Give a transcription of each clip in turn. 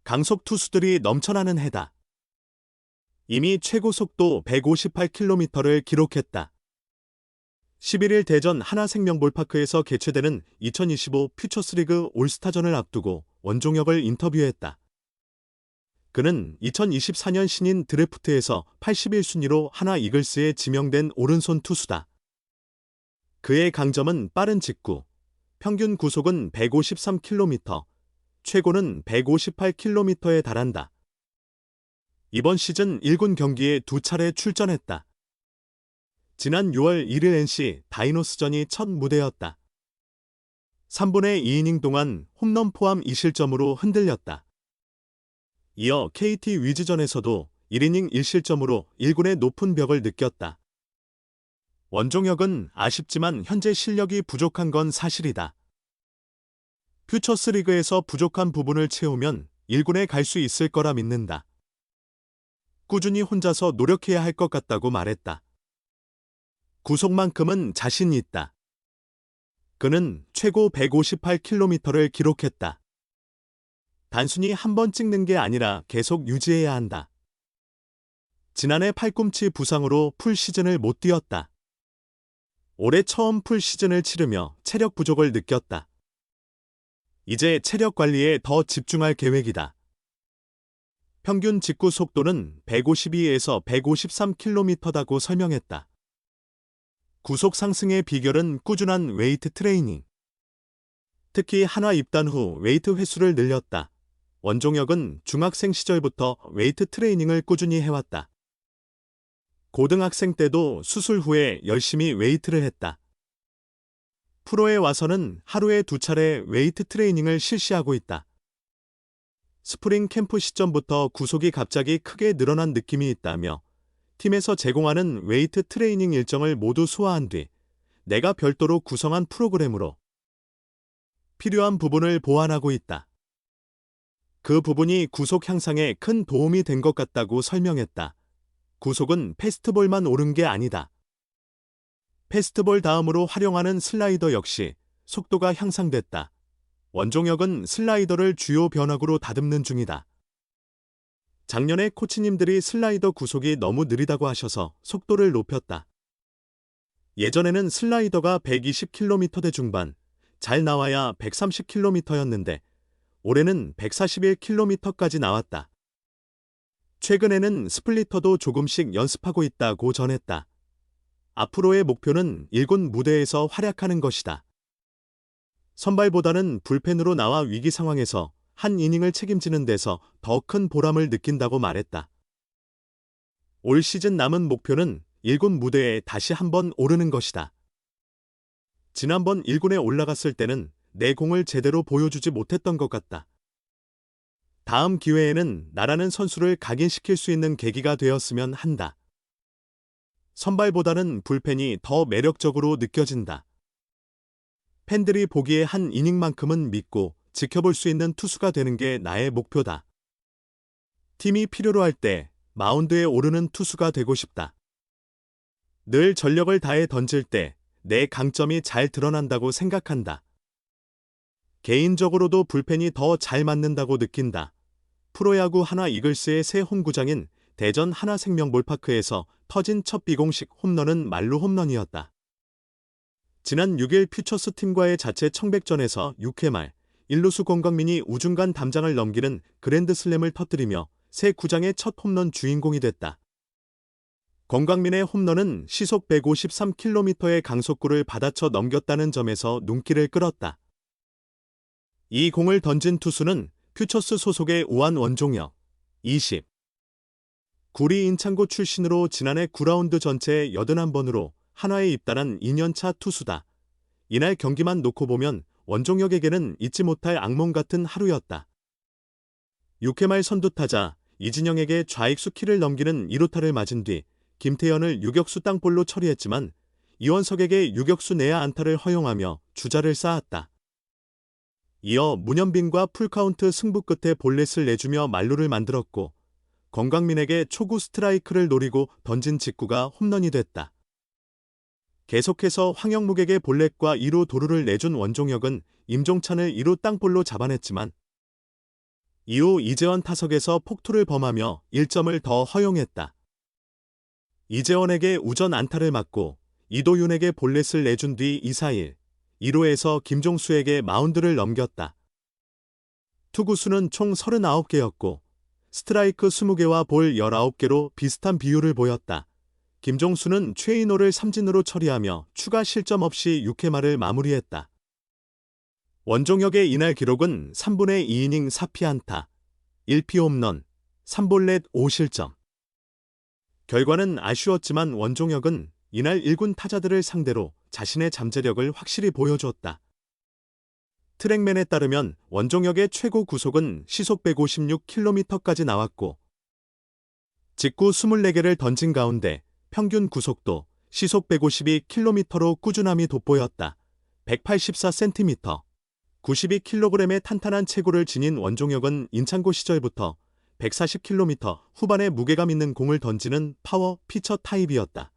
강속 투수들이 넘쳐나는 해다. 이미 최고 속도 158km를 기록했다. 11일 대전 하나생명볼파크에서 개최되는 2025 퓨처스리그 올스타전을 앞두고 원종혁을 인터뷰했다. 그는 2024년 신인 드래프트에서 81순위로 하나 이글스에 지명된 오른손 투수다. 그의 강점은 빠른 직구, 평균 구속은 153km, 최고는 158km에 달한다. 이번 시즌 1군 경기에 2차례 출전했다. 지난 6월 1일 NC 다이노스전이 첫 무대였다. 3분의 2이닝 동안 홈런 포함 2실점으로 흔들렸다. 이어 KT 위즈전에서도 1이닝 1실점으로 1군의 높은 벽을 느꼈다. 원종혁은 아쉽지만 현재 실력이 부족한 건 사실이다. 퓨처스리그에서 부족한 부분을 채우면 1군에 갈 수 있을 거라 믿는다. 꾸준히 혼자서 노력해야 할 것 같다고 말했다. 구속만큼은 자신이 있다. 그는 최고 158km를 기록했다. 단순히 한 번 찍는 게 아니라 계속 유지해야 한다. 지난해 팔꿈치 부상으로 풀 시즌을 못 뛰었다. 올해 처음 풀 시즌을 치르며 체력 부족을 느꼈다. 이제 체력 관리에 더 집중할 계획이다. 평균 직구 속도는 152에서 153km다고 설명했다. 구속 상승의 비결은 꾸준한 웨이트 트레이닝. 특히 한화 입단 후 웨이트 횟수를 늘렸다. 원종혁은 중학생 시절부터 웨이트 트레이닝을 꾸준히 해왔다. 고등학생 때도 수술 후에 열심히 웨이트를 했다. 프로에 와서는 하루에 2차례 웨이트 트레이닝을 실시하고 있다. 스프링 캠프 시점부터 구속이 갑자기 크게 늘어난 느낌이 있다며 팀에서 제공하는 웨이트 트레이닝 일정을 모두 소화한 뒤 내가 별도로 구성한 프로그램으로 필요한 부분을 보완하고 있다. 그 부분이 구속 향상에 큰 도움이 된 것 같다고 설명했다. 구속은 패스트볼만 오른 게 아니다. 패스트볼 다음으로 활용하는 슬라이더 역시 속도가 향상됐다. 원종혁은 슬라이더를 주요 변화구로 다듬는 중이다. 작년에 코치님들이 슬라이더 구속이 너무 느리다고 하셔서 속도를 높였다. 예전에는 슬라이더가 120km대 중반, 잘 나와야 130km였는데 올해는 141km까지 나왔다. 최근에는 스플리터도 조금씩 연습하고 있다고 전했다. 앞으로의 목표는 1군 무대에서 활약하는 것이다. 선발보다는 불펜으로 나와 위기 상황에서 한 이닝을 책임지는 데서 더 큰 보람을 느낀다고 말했다. 올 시즌 남은 목표는 1군 무대에 다시 한번 오르는 것이다. 지난번 1군에 올라갔을 때는 내 공을 제대로 보여주지 못했던 것 같다. 다음 기회에는 나라는 선수를 각인시킬 수 있는 계기가 되었으면 한다. 선발보다는 불펜이 더 매력적으로 느껴진다. 팬들이 보기에 한 이닝만큼은 믿고 지켜볼 수 있는 투수가 되는 게 나의 목표다. 팀이 필요로 할 때 마운드에 오르는 투수가 되고 싶다. 늘 전력을 다해 던질 때 내 강점이 잘 드러난다고 생각한다. 개인적으로도 불펜이 더 잘 맞는다고 느낀다. 프로야구 하나 이글스의 새 홈구장인 대전 하나생명볼파크에서 터진 첫 비공식 홈런은 말루 홈런이었다. 지난 6일 퓨처스 팀과의 자체 청백전에서 6회 말 1루수 권광민이 우중간 담장을 넘기는 그랜드슬램을 터뜨리며 새 구장의 첫 홈런 주인공이 됐다. 권광민의 홈런은 시속 153km의 강속구를 받아쳐 넘겼다는 점에서 눈길을 끌었다. 이 공을 던진 투수는 퓨처스 소속의 우한 원종혁, 20. 구리 인창고 출신으로 지난해 9라운드 전체 81번으로 한화에 입단한 2년차 투수다. 이날 경기만 놓고 보면 원종혁에게는 잊지 못할 악몽 같은 하루였다. 6회 말 선두타자 이진영에게 좌익수 키를 넘기는 2루타를 맞은 뒤 김태현을 유격수 땅볼로 처리했지만 이원석에게 유격수 내야 안타를 허용하며 주자를 쌓았다. 이어 문현빈과 풀카운트 승부 끝에 볼넷을 내주며 만루를 만들었고 권광민에게 초구 스트라이크를 노리고 던진 직구가 홈런이 됐다. 계속해서 황영묵에게 볼넷과 2루 도루를 내준 원종혁은 임종찬을 2루 땅볼로 잡아냈지만 이후 이재원 타석에서 폭투를 범하며 1점을 더 허용했다. 이재원에게 우전 안타를 맞고 이도윤에게 볼넷을 내준 뒤 2-4-1, 1루에서 김종수에게 마운드를 넘겼다. 투구수는 총 39개였고 스트라이크 20개와 볼 19개로 비슷한 비율을 보였다. 김종수는 최인호를 삼진으로 처리하며 추가 실점 없이 6회 말을 마무리했다. 원종혁의 이날 기록은 3분의 2이닝 4피안타, 1피 홈런, 3볼넷 5실점. 결과는 아쉬웠지만 원종혁은 이날 1군 타자들을 상대로 자신의 잠재력을 확실히 보여줬다. 트랙맨에 따르면 원종혁의 최고 구속은 시속 156km까지 나왔고 직구 24개를 던진 가운데 평균 구속도 시속 152km로 꾸준함이 돋보였다. 184cm, 92kg의 탄탄한 체구를 지닌 원종혁은 인창고 시절부터 140km 후반의 무게감 있는 공을 던지는 파워 피처 타입이었다.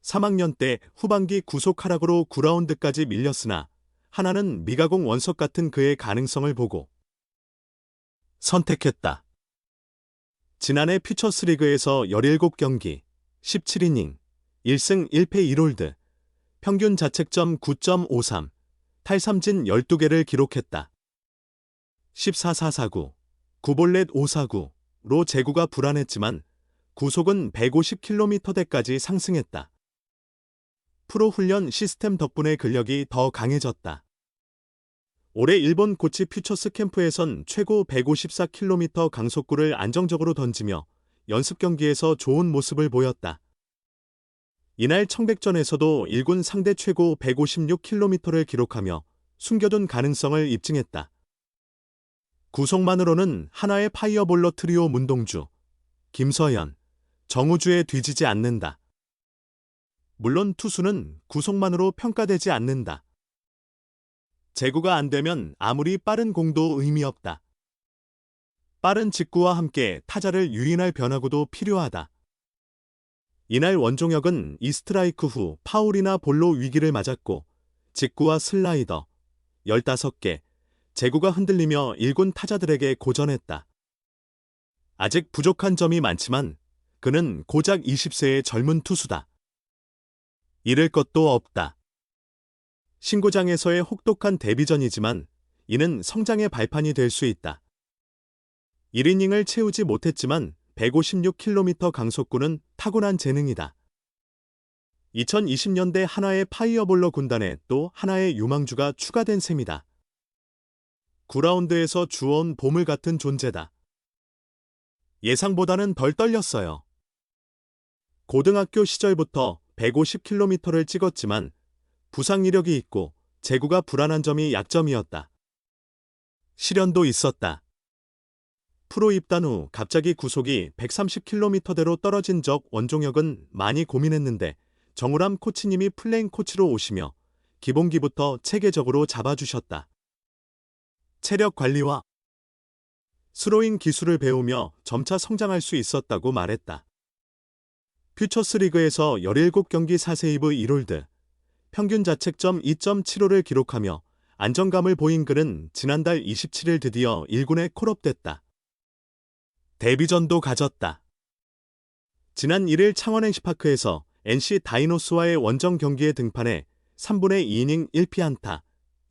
3학년 때 후반기 구속 하락으로 9라운드까지 밀렸으나 하나는 미가공 원석 같은 그의 가능성을 보고 선택했다. 지난해 퓨처스리그에서 17경기, 17이닝, 1승 1패 1홀드, 평균 자책점 9.53, 탈삼진 12개를 기록했다. 14-4-4-9, 9볼넷 5-4-9로 제구가 불안했지만 구속은 150km대까지 상승했다. 프로 훈련 시스템 덕분에 근력이 더 강해졌다. 올해 일본 고치 퓨처스 캠프에선 최고 154km 강속구를 안정적으로 던지며 연습 경기에서 좋은 모습을 보였다. 이날 청백전에서도 1군 상대 최고 156km를 기록하며 숨겨둔 가능성을 입증했다. 구속만으로는 하나의 파이어볼러 트리오 문동주, 김서현, 정우주에 뒤지지 않는다. 물론 투수는 구속만으로 평가되지 않는다. 제구가 안 되면 아무리 빠른 공도 의미 없다. 빠른 직구와 함께 타자를 유인할 변화구도 필요하다. 이날 원종혁은 2스트라이크 후 파울이나 볼로 위기를 맞았고 직구와 슬라이더 15개, 제구가 흔들리며 1군 타자들에게 고전했다. 아직 부족한 점이 많지만 그는 고작 20세의 젊은 투수다. 잃을 것도 없다. 신고장에서의 혹독한 데뷔전이지만 이는 성장의 발판이 될 수 있다. 1이닝을 채우지 못했지만 156km 강속구는 타고난 재능이다. 2020년대 하나의 파이어볼러 군단에 또 하나의 유망주가 추가된 셈이다. 9라운드에서 주워온 보물 같은 존재다. 예상보다는 덜 떨렸어요. 고등학교 시절부터 150km를 찍었지만 부상 이력이 있고 제구가 불안한 점이 약점이었다. 시련도 있었다. 프로 입단 후 갑자기 구속이 130km대로 떨어진 적 원종혁은 많이 고민했는데 정우람 코치님이 플레잉 코치로 오시며 기본기부터 체계적으로 잡아주셨다. 체력 관리와 스로잉 기술을 배우며 점차 성장할 수 있었다고 말했다. 퓨처스리그에서 17경기 4세이브 1홀드, 평균 자책점 2.75를 기록하며 안정감을 보인 그는 지난달 27일 드디어 1군에 콜업됐다. 데뷔전도 가졌다. 지난 1일 창원 NC파크에서 NC 다이노스와의 원정 경기에 등판해 3분의 2이닝 1피안타,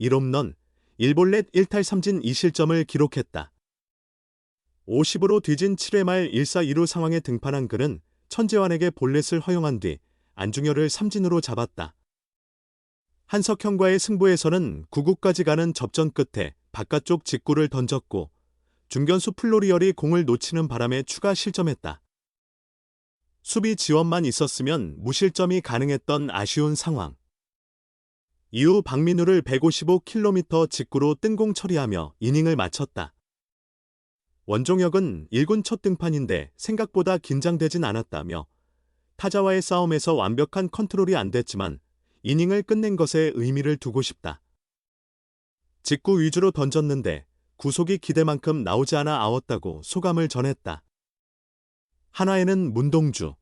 1홈런, 1볼넷 1탈삼진 2실점을 기록했다. 50으로 뒤진 7회 말 1사2루 상황에 등판한 그는 천재환에게 볼넷을 허용한 뒤 안중열을 삼진으로 잡았다. 한석형과의 승부에서는 9구까지 가는 접전 끝에 바깥쪽 직구를 던졌고 중견수 플로리얼이 공을 놓치는 바람에 추가 실점했다. 수비 지원만 있었으면 무실점이 가능했던 아쉬운 상황. 이후 박민우를 155km 직구로 뜬공 처리하며 이닝을 마쳤다. 원종혁은 1군 첫 등판인데 생각보다 긴장되진 않았다며 타자와의 싸움에서 완벽한 컨트롤이 안 됐지만 이닝을 끝낸 것에 의미를 두고 싶다. 직구 위주로 던졌는데 구속이 기대만큼 나오지 않아 아웠다고 소감을 전했다. 하나에는 문동주,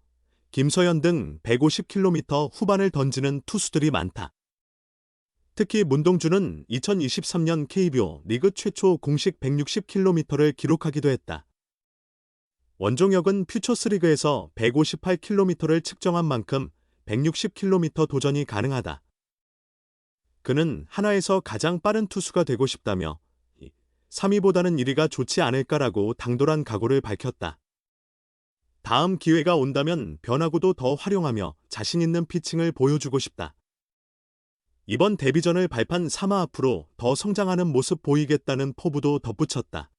김서현 등 150km 후반을 던지는 투수들이 많다. 특히 문동주는 2023년 KBO 리그 최초 공식 160km를 기록하기도 했다. 원종혁은 퓨처스리그에서 158km를 측정한 만큼 160km 도전이 가능하다. 그는 하나에서 가장 빠른 투수가 되고 싶다며 3위보다는 1위가 좋지 않을까라고 당돌한 각오를 밝혔다. 다음 기회가 온다면 변화구도 더 활용하며 자신 있는 피칭을 보여주고 싶다. 이번 데뷔전을 발판 삼아 앞으로 더 성장하는 모습 보이겠다는 포부도 덧붙였다.